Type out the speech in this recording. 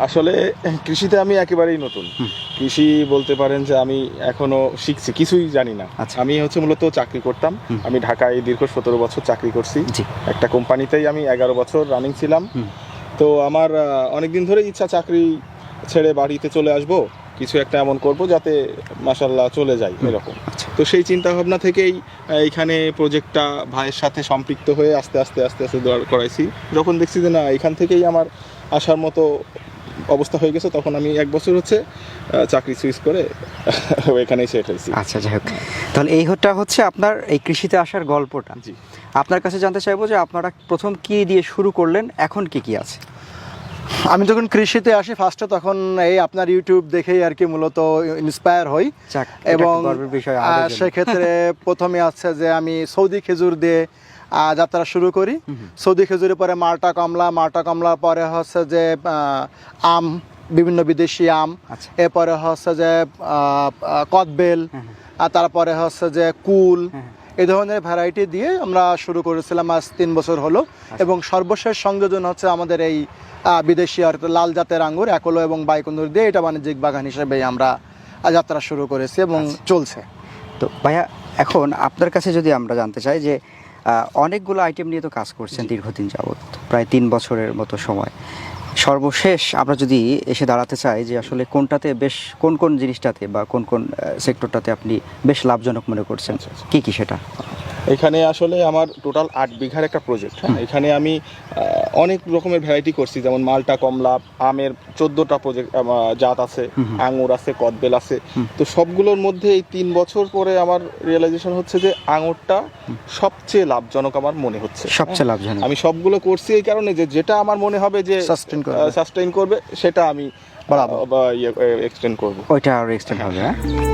আসলে কৃষিতে আমি একেবারেই নতুন। কৃষি বলতে পারেন যে আমি এখনো শিখছি, কিছুই জানি না। আচ্ছা। আমি মূলত চাকরি করতাম। আমি ঢাকায় দীর্ঘ 17 বছর চাকরি করছি। জি। একটা কোম্পানিতেই আমি 11 বছর রানিং ছিলাম। তো আমার অনেকদিন ধরেই ইচ্ছা চাকরি ছেড়ে বাড়িতে চলে আসব, কিছু একটা এমন করব যাতে মাশাআল্লাহ চলে যায় এরকম। তো সেই চিন্তা ভাবনা থেকেই এইখানে প্রজেক্টটা ভাইয়ের সাথে সম্পৃক্ত হয়ে আস্তে আস্তে দাঁড় করাইছি। যখন দেখছি যে না এখান থেকেই আমার আসার মতো অবস্থা হয়ে গেছে, তখন আমি 1 বছর চাকরি সুইচ করে এখানেই সেট হয়েছি। আচ্ছা, যাই হোক, তাহলে এইটা হচ্ছে আপনার এই কৃষিতে আসার গল্পটা। জি। আপনার কাছে জানতে চাইবো যে আপনারা প্রথম কি দিয়ে শুরু করলেন, এখন কি আছে? আমি যখন কৃষিতে আসি ফার্স্টে, তখন এই আপনার ইউটিউব দেখেই আর কি মূলত ইন্সপায়ার হই। এবং সেক্ষেত্রে প্রথমে আছে যে আমি সৌদি খেজুর দিয়ে যাত্রা শুরু করি। সৌদি খেজুরের পরে মাল্টা কমলার পরে হচ্ছে যে আম, বিভিন্ন বিদেশি আম, এরপরে হচ্ছে যে কদবেল, আর তারপরে হচ্ছে যে কুল, এই ধরনের ভ্যারাইটি দিয়ে আমরা শুরু করেছিলাম। আজ 3 বছর হলো। এবং সর্বশেষ সংযোজন হচ্ছে আমাদের এই বিদেশি আর লাল জাতের আঙ্গুর একলো এবং বাইকুন্দুর দিয়ে এটা বাণিজ্যিক বাগান হিসেবে আমরা যাত্রা শুরু করেছি এবং চলছে। তো ভাইয়া, এখন আপনার কাছে যদি আমরা জানতে চাই যে অনেকগুলো আইটেম নিয়ে তো কাজ করছেন দীর্ঘদিন যাবত, প্রায় 3 বছরের মতো সময়। সর্বশেষ আমরা যদি এসে দাঁড়াতে চাই যে আসলে কোনটাতে বেশ, কোন জিনিসটাতে বা কোন সেক্টরটাতে আপনি বেশ লাভজনক মনে করছেন, কি সেটা? এখানে আসলে আমার টোটাল 8 বিঘার একটা প্রজেক্ট। এখানে আমি অনেক রকমের ভ্যারাইটি করছি, যেমন মাল্টা কমলা, আমের 14টা প্রজেক্ট জাত আছে, আঙুর আছে, কদবেল আছে। তো সবগুলোর মধ্যে এই 3 বছর পরে আমার রিয়েলাইজেশন হচ্ছে যে আঙুরটা সবচেয়ে লাভজনক আমার মনে হচ্ছে। সবচেয়ে লাভজনক আমি সবগুলো করছি এই কারণে যে যেটা আমার মনে হবে যে সাস্টেইন করবে সেটা আমি এক্সটেন্ড করব, ওইটা আরো এক্সটেন্ড হবে।